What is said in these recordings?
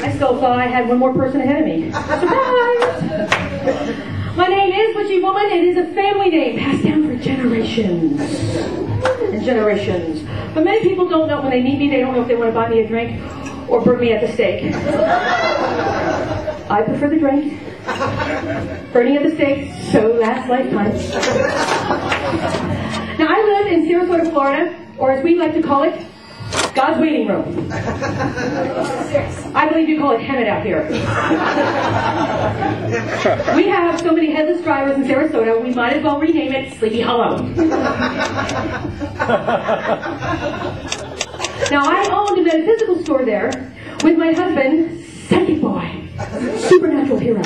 I still thought I had one more person ahead of me. Surprise! My name is Witchy Woman. It is a family name passed down for generations and generations. But many people don't know when they meet me, they don't know if they want to buy me a drink or burn me at the stake. I prefer the drink. Burning at the stake, so last lifetime. Now I live in Sarasota, Florida, or as we like to call it, God's waiting room. I believe you call it Hemet out here. We have so many headless drivers in Sarasota, we might as well rename it Sleepy Hollow. Now I owned a metaphysical store there with my husband, Psychic Boy, supernatural hero.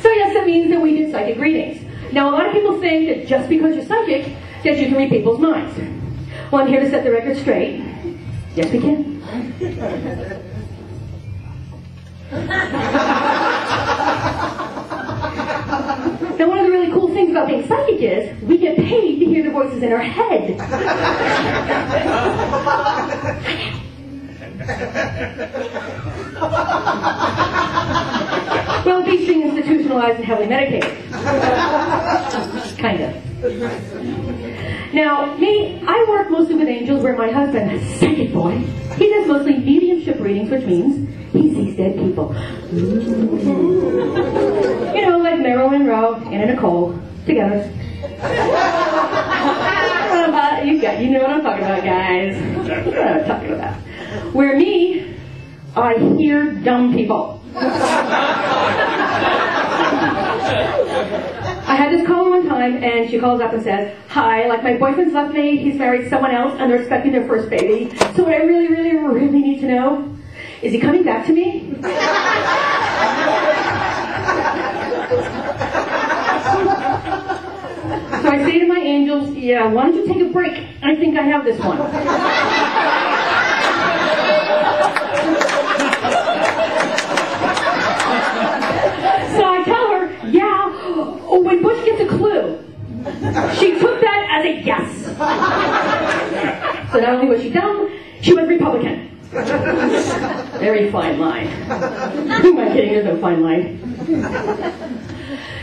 So yes, that means that we do psychic readings. Now a lot of people think that just because you're psychic, that you can read people's minds. Well, I'm here to set the record straight. Yes, we can. Now, one of the really cool things about being psychic is we get paid to hear the voices in our head. Well, being institutionalized and heavily medicated. Kind of. Now, me, I work mostly with angels, where my husband, Psychic Boy, he does mostly mediumship readings, which means he sees dead people. You know, like Marilyn Monroe and Nicole together. You know what I'm talking about, guys. You know what I'm talking about. Where me, I hear dumb people. I had this caller one time, and she calls up and says, "Hi, like my boyfriend's left me, he's married someone else, and they're expecting their first baby. So what I really, really, really need to know, is he coming back to me?" So I say to my angels, "Yeah, why don't you take a break? I think I have this one." So I tell her, "Yeah, when Bush gets a clue." She took that as a yes. So not only was she dumb, she was Republican. Very fine line. Who am I kidding? There's no fine line.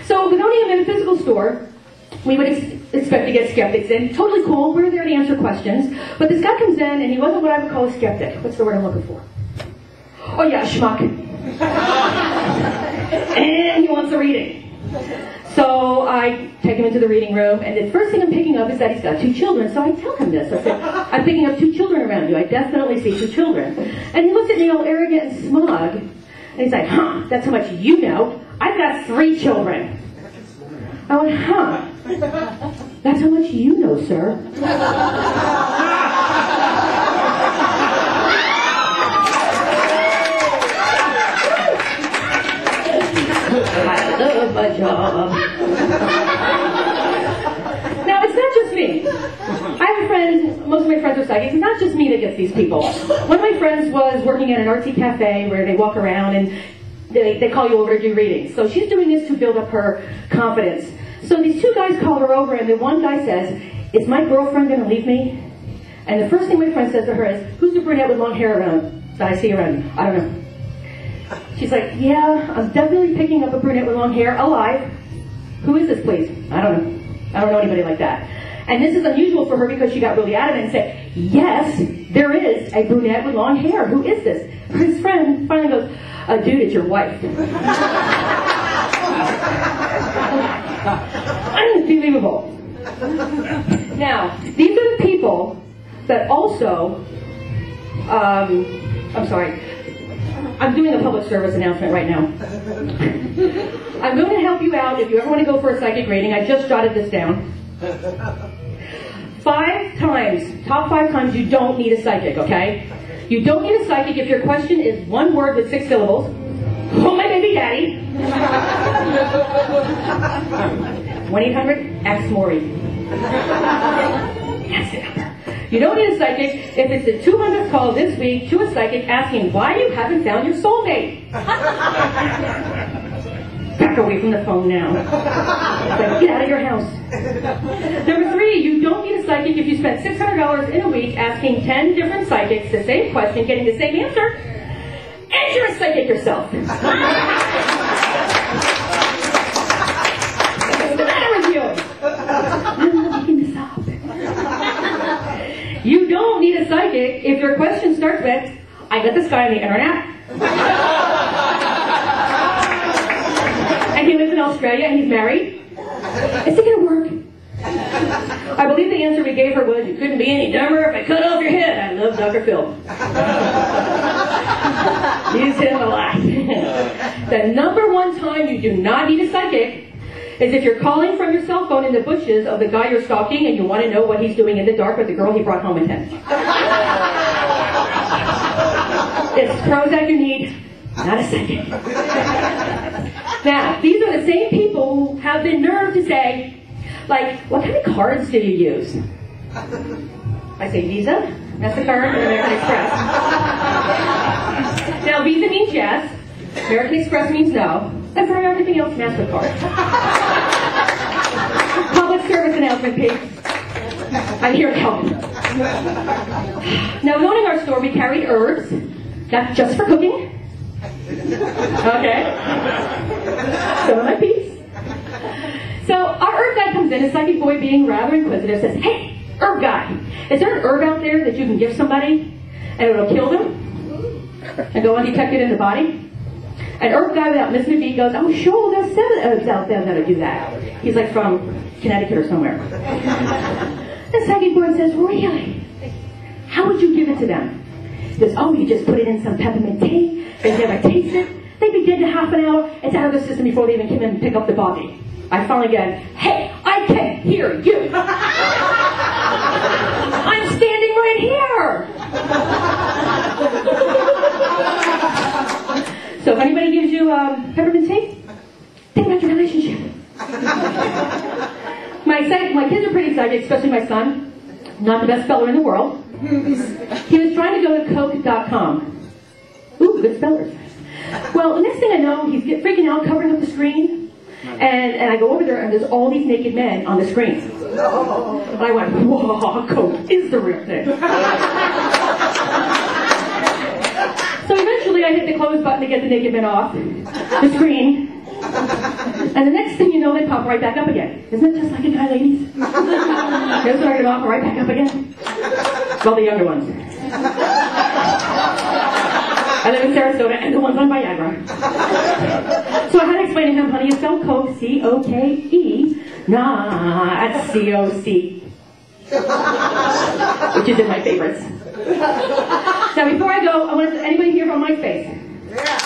So with owning a metaphysical store, we would expect to get skeptics in. Totally cool. We're there to answer questions. But this guy comes in, and he wasn't what I would call a skeptic. What's the word I'm looking for? Oh yeah, schmuck. And he wants a reading. So I take him into the reading room, and the first thing I'm picking up is that he's got 2 children. So I tell him this. I said, "I'm picking up 2 children around you. I definitely see 2 children." And he looks at me all arrogant and smug, and he's like, "Huh, that's how much you know. I've got 3 children." I went, "Huh, that's how much you know, sir." I love my job. Now, it's not just me. I have a friend, most of my friends are psychics. It's not just me that gets these people. One of my friends was working at an artsy cafe where they walk around and they call you over to do readings. So she's doing this to build up her confidence. So these 2 guys call her over, and the one guy says, "Is my girlfriend going to leave me?" And the first thing my friend says to her is, "Who's the brunette with long hair around that I see around you?" "I don't know." She's like, "Yeah, I'm definitely picking up a brunette with long hair, alive. Who is this, please?" "I don't know. I don't know anybody like that." And this is unusual for her because she got really adamant and said, "Yes, there is a brunette with long hair. Who is this?" His friend finally goes, "Dude, it's your wife." Unbelievable. Now, these are the people that also, I'm sorry, I'm doing a public service announcement right now. I'm going to help you out if you ever want to go for a psychic reading. I just jotted this down. 5 times, top 5 times you don't need a psychic, okay? You don't need a psychic if your question is 1 word with 6 syllables. "Oh, my baby daddy." 1-800-ASK-MAUREE. That's the number. You don't need a psychic if it's the 200th call this week to a psychic asking why you haven't found your soulmate. Back away from the phone now. Like, get out of your house. Number 3, you don't need a psychic if you spend $600 in a week asking 10 different psychics the same question, getting the same answer, and you're a psychic yourself. What's the matter with you? I'm not making this up. You don't need a psychic if your question starts with, I met this guy on the internet. And he lives in Australia and he's married. Is it going to work? I believe the answer we gave her was, you couldn't be any dumber if I cut off your head. I love Dr. Phil. Use him a lot. The number one time you do not need a psychic is if you're calling from your cell phone in the bushes of the guy you're stalking and you want to know what he's doing in the dark with the girl he brought home with him. It's Prozac you need, not a psychic. Now, these are the same people who have the nerve to say, like, what kind of cards do you use? I say Visa, MasterCard, and American Express. Now, Visa means yes, American Express means no, and for everything else, MasterCard. Public service announcement, Pete. I'm here to help. Now, owning our store, we carry herbs, not just for cooking. Okay. So my piece. So our herb guy comes in, a psychic boy being rather inquisitive, says, hey, herb guy, is there an herb out there that you can give somebody and it'll kill them and go undetected in the body? And herb guy, without missing a beat, goes, oh sure, there's 7 herbs out there that'll do that. He's like from Connecticut or somewhere. The psychic boy says, really? How would you give it to them? He goes, oh, you just put it in some peppermint tea, they never taste it, they'd be dead in half an hour, it's out of the system before they even come in and pick up the body. I finally get, hey, I can hear you. I'm standing right here. So if anybody gives you peppermint tea, think about your relationship. My kids are pretty psychic, especially my son. Not the best speller in the world. He was trying to go to Coke.com. Ooh, good spellers. Well, the next thing I know, he's freaking out, covering up the screen. And I go over there, and there's all these naked men on the screen. And I went, whoa, Coke is the real thing. So eventually I hit the close button to get the naked men off the screen. And the next thing you know, they pop right back up again. Isn't it just like a guy, ladies? They start off right back up again. Well, the younger ones. I live in Sarasota, and the ones on Viagra. So I had to explain to him, honey, you spell Coke, C-O-K-E, not C-O-C. Which is in my favorites. Now, before I go, I want anybody here from MySpace? Yeah.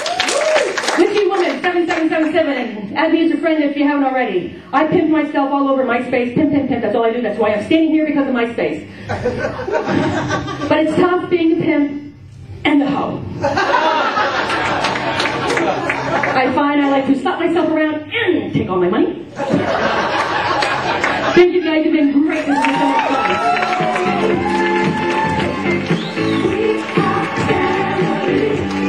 Witchy Woman, 7777, add me as a friend if you haven't already. I pimp myself all over MySpace, pimp, that's all I do, that's why I'm standing here, because of MySpace. But it's tough being a pimp and the hoe. I find I like to slap myself around and take all my money. Thank you guys, you've been great. This has been so much fun.